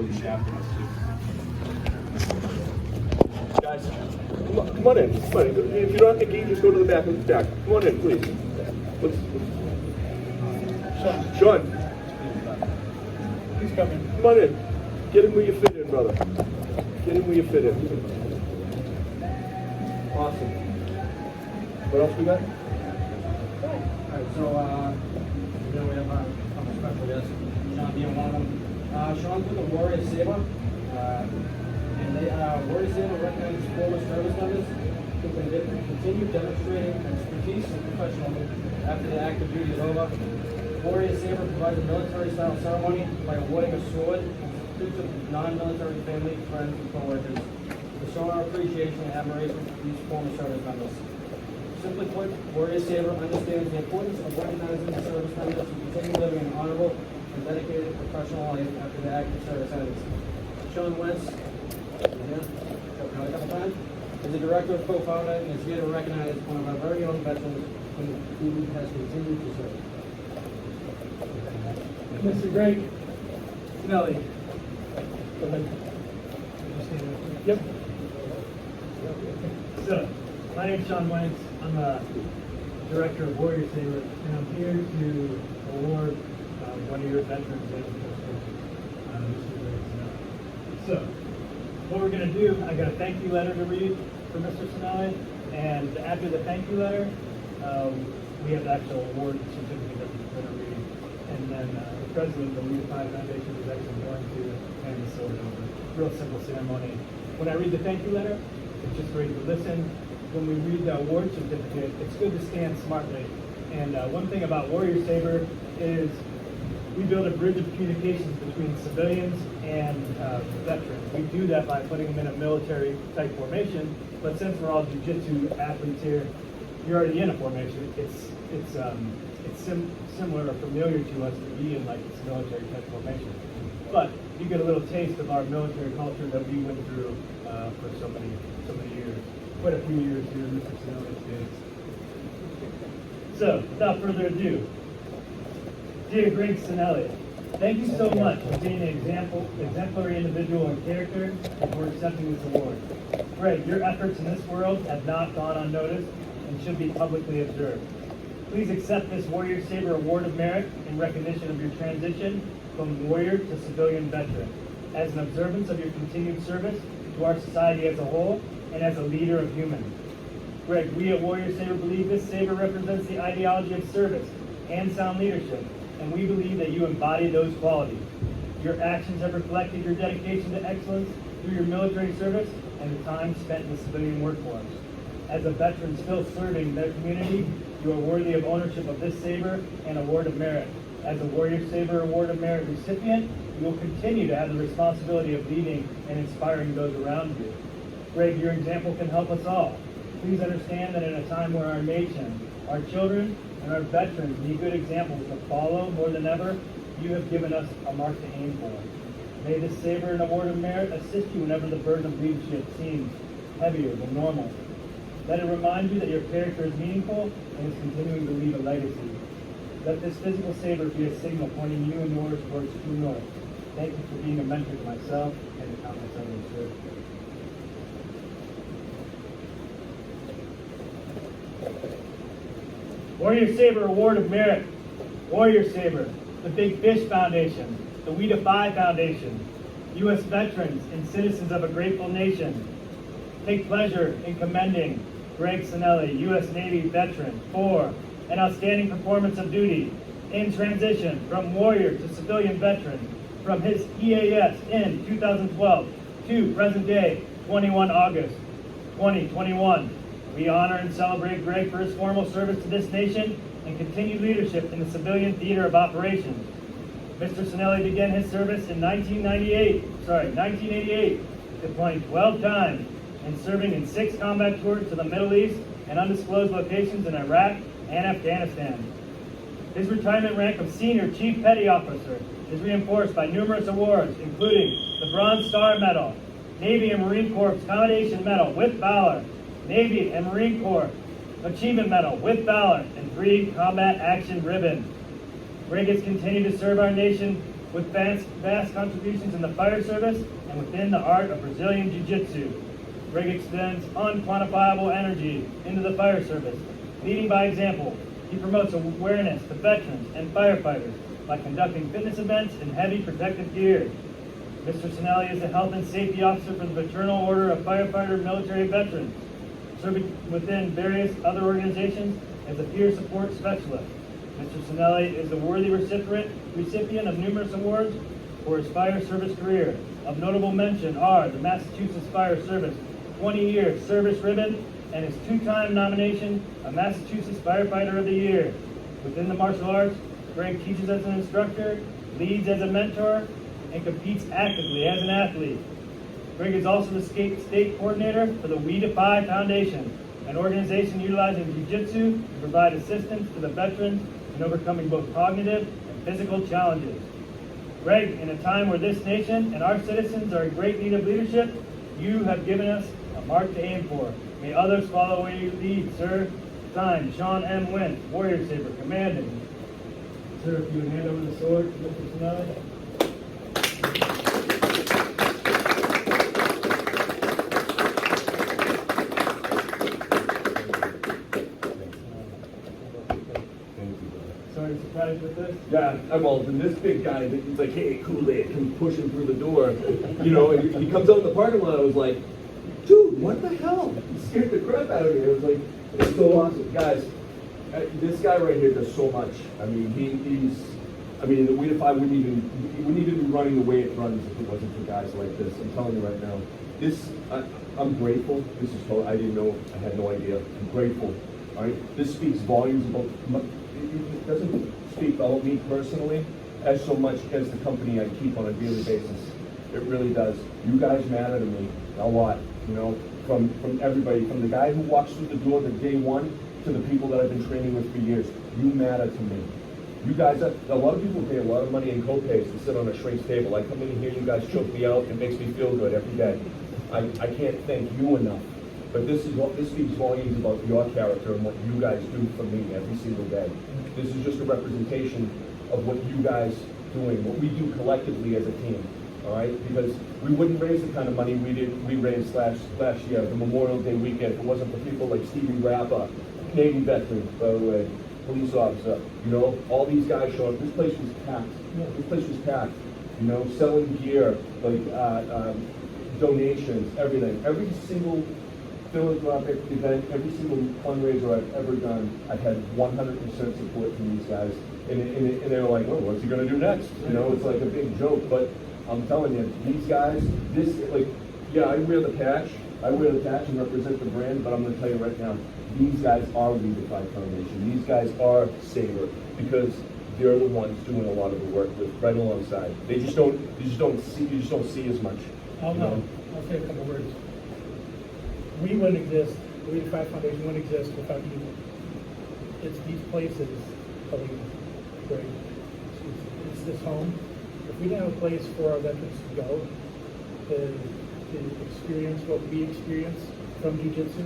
be shafting us too. Guys, come on in. Come on in. If you don't have the key, just go to the back of the deck. Come on in, please. Sean. He's coming. Come on in. Get in where you fit in, brother. Get in where you fit in. Awesome. What else we got? Alright, so we have a couple special guests, Sean being one of them. Sean's with the Warrior Saber, and they Warrior Saber recognizes former service members who can continue demonstrating expertise and professionalism after the active duty is over. Warrior Saber provides a military-style ceremony by awarding a sword to non-military family, friends, and co-workers to show our appreciation and admiration for these former service members. Simply put, Warrior Saber understands the importance of recognizing the service members who continue living an honorable and dedicated professional life after the active service ends. Sean Wentz, a couple times, is the director of co-founder and is here to recognize one of our very own veterans who has continued to serve. Mr. Greg Cinelli. Go ahead. Yep. So, my name's Sean Wentz. I'm a director of Warrior Saber, and I'm here to award one of your veterans. Mr. Greg Cinelli. So, what we're going to do, I got a thank you letter to read for Mr. Cinelli, and after the thank you letter, we have the actual award certificate that we're going to read, and then the president of the Lead 5 Foundation is actually going to hand the sword over. Real simple ceremony. When I read the thank you letter, it's just great to listen. When we read the award certificate, it's good to stand smartly. And one thing about Warrior Saber is we build a bridge of communications between civilians and veterans. We do that by putting them in a military type formation, but since we're all jiu-jitsu athletes here, you're already in a formation. It's similar or familiar to us to be in like this military type formation. But you get a little taste of our military culture that we went through for so many years. Quite a few years here in Mr. Cinelli's days. So, without further ado, dear Greg Cinelli, thank you so much for being an exemplary individual and character and for accepting this award. Greg, your efforts in this world have not gone unnoticed and should be publicly observed. Please accept this Warrior Saber Award of Merit in recognition of your transition from warrior to civilian veteran, as an observance of your continued service to our society as a whole and as a leader of humans. Greg, we at Warrior Saber believe this saber represents the ideology of service and sound leadership, and we believe that you embody those qualities. Your actions have reflected your dedication to excellence through your military service and the time spent in the civilian workforce. As a veteran still serving their community, you are worthy of ownership of this saber and Award of Merit. As a Warrior Saber Award of Merit recipient, you will continue to have the responsibility of leading and inspiring those around you. Greg, your example can help us all. Please understand that in a time where our nation, our children, and our veterans need good examples to follow more than ever, you have given us a mark to aim for. May this saber and Award of Merit assist you whenever the burden of leadership seems heavier than normal. Let it remind you that your character is meaningful and is continuing to leave a legacy. Let this physical saber be a signal pointing you and yours towards true north. Thank you for being a mentor to myself and the countless others here. Warrior Saber Award of Merit. Warrior Saber, the Big Fish Foundation, the We Defy Foundation, U.S. veterans and citizens of a grateful nation. Take pleasure in commending Greg Cinelli, U.S. Navy veteran, for an outstanding performance of duty in transition from warrior to civilian veteran from his EAS in 2012 to present day, 21 August 2021. We honor and celebrate Greg for his formal service to this nation and continued leadership in the civilian theater of operations. Mr. Cinelli began his service in 1988, deploying 12 times and serving in 6 combat tours to the Middle East and undisclosed locations in Iraq and Afghanistan. His retirement rank of Senior Chief Petty Officer is reinforced by numerous awards, including the Bronze Star Medal, Navy and Marine Corps Commendation Medal with Valor, Navy and Marine Corps Achievement Medal with Valor, and 3 Combat Action Ribbons. Greg has continued to serve our nation with with vast contributions in the fire service and within the art of Brazilian Jiu-Jitsu. Greg extends unquantifiable energy into the fire service, leading by example. He promotes awareness to veterans and firefighters by conducting fitness events in heavy protective gear. Mr. Cinelli is the Health and Safety Officer for the Fraternal Order of Firefighter Military Veterans, serving within various other organizations as a peer support specialist. Mr. Cinelli is a worthy recipient of numerous awards for his fire service career. Of notable mention are the Massachusetts Fire Service 20-year Service Ribbon and his 2-time nomination of Massachusetts Firefighter of the Year. Within the martial arts, Greg teaches as an instructor, leads as a mentor, and competes actively as an athlete. Greg is also the state coordinator for the We Defy Foundation, an organization utilizing jiu-jitsu to provide assistance to the veterans in overcoming both cognitive and physical challenges. Greg, in a time where this nation and our citizens are in great need of leadership, you have given us a mark to aim for. May others follow where you lead, sir. Signed, Sean M. Wentz, Warrior Saber, commanding. Sir, if you would hand over the sword to Mr. Cinelli. Sorry to surprise with this. Yeah, well, then this big guy, he's like, hey, Kool-Aid, come pushing through the door. You know, and he comes out in the parking lot. I was like, dude, what the hell? He scared the crap out of me. I was like, it's so awesome. Guys, this guy right here does so much. I mean, the We Defy wouldn't even be running the way it runs if it wasn't for guys like this. I'm telling you right now. I'm grateful. This is I didn't know, I had no idea. I'm grateful. All right? This speaks volumes about, it doesn't speak about me personally as so much as the company I keep on a daily basis. It really does. You guys matter to me a lot, you know, from everybody, from the guy who walks through the door the day one to the people that I've been training with for years. You matter to me. You guys, a lot of people pay a lot of money in co-pays to sit on a shrink's table. I come in here, you guys choke me out, it makes me feel good every day. I can't thank you enough. But this speaks volumes about your character and what you guys do for me every single day. This is just a representation of what you guys doing, what we do collectively as a team. All right, because we wouldn't raise the kind of money we raised last year, the Memorial Day weekend, if it wasn't for people like Stevie Rappa, Navy veteran, by the way, police officer. You know, all these guys showing up. This place was packed. This place was packed. You know, selling gear, like donations, everything. Every single philanthropic event, every single fundraiser I've ever done, I've had 100% support from these guys. And they're like, well, what's he going to do next? You know, it's like a big joke, but I'm telling you, these guys, I wear the patch and represent the brand, but I'm going to tell you right now, these guys are We Defy Foundation. These guys are Saber because they're the ones doing a lot of the work right alongside. You just don't see as much. I'll say a couple words. We wouldn't exist, the We Defy Foundation wouldn't exist without you. It's these places, Greg. It's this home. If we didn't have a place for our veterans to go to experience what we experience from jiu-jitsu,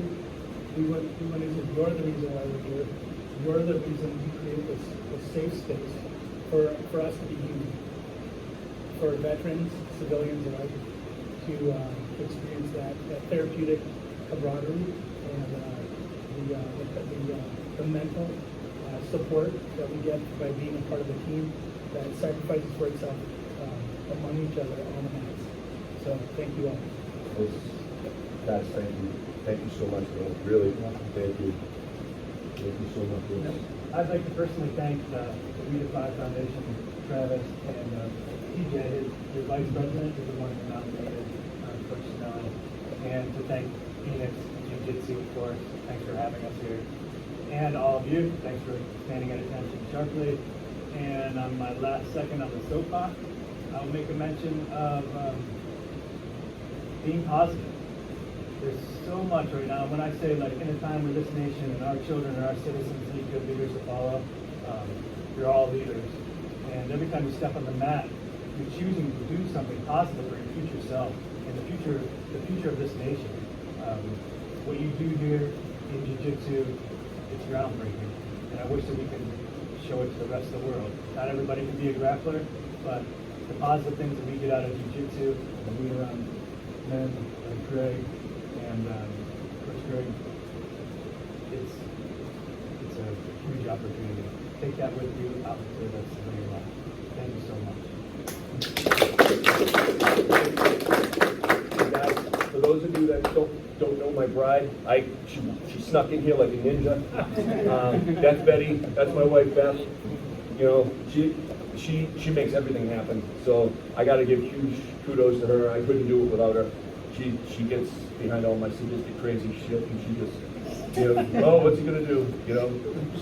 we wouldn't exist. You're the reason why we're here. You're the reason we created this safe space for us to be human, for veterans, civilians alike, to experience that therapeutic camaraderie and the mental support that we get by being a part of a team that sacrifices for itself among each other on the mats. So thank you all. Guys, thank you. Thank you so much, man. Really, thank you. Thank you so much. I'd like to personally thank the We Defy Foundation, Travis, and TJ, your vice president, is the one who nominated Coach Cinelli, and to thank Fenix Jiu-Jitsu, of course. Thanks for having us here. And all of you, thanks for standing at attention sharply. And on my last second on the soapbox, I'll make a mention of being positive. There's so much right now. When I say, like, in a time where this nation and our children and our citizens need good leaders to follow, you're all leaders. And every time you step on the mat, you're choosing to do something positive for your future self and the future of this nation. What you do here in jiu-jitsu, it's groundbreaking. And I wish that we could show it to the rest of the world. Not everybody can be a grappler, but the positive things that we get out of jiu-jitsu, and we around men like Greg and Coach Greg, it's a huge opportunity. Take that with you out to the civilian life. Thank you so much. Guys, for those of you that don't know my bride, she snuck in here like a ninja. That's Betty. That's my wife Beth. You know, she makes everything happen. So I got to give huge kudos to her. I couldn't do it without her. She gets behind all my sadistic crazy shit, and she just, you know, oh, what's he gonna do? You know.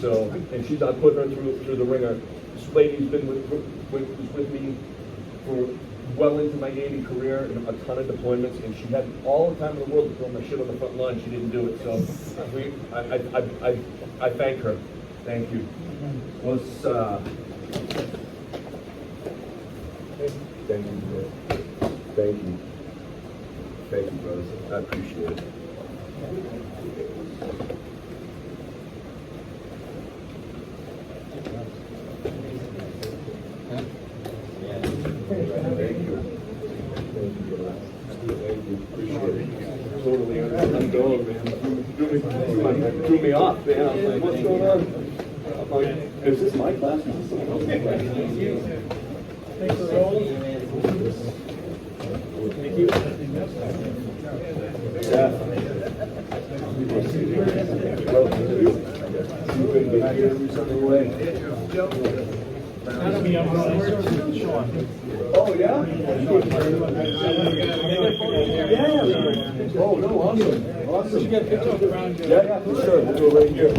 So, and I put her through the ringer. This lady's been with me for well into my Navy career and a ton of deployments, and she had all the time in the world to throw my shit on the front lawn. She didn't do it, so I thank her. Thank you. Let's thank you, bro. Thank you. Thank you, brothers. I appreciate it. Thank you. Appreciate it. Totally undone, man. Threw me off, man. I was like, what's going on? I'm like, is this my class? Is this someone else's class? Thanks for rolling. Thank you. Yeah. You've been good here every single way. That'll be on Sean. Oh, yeah? Yeah. Oh, no, awesome. Awesome. You get a picture of the round. Yeah, for sure. We'll go right here.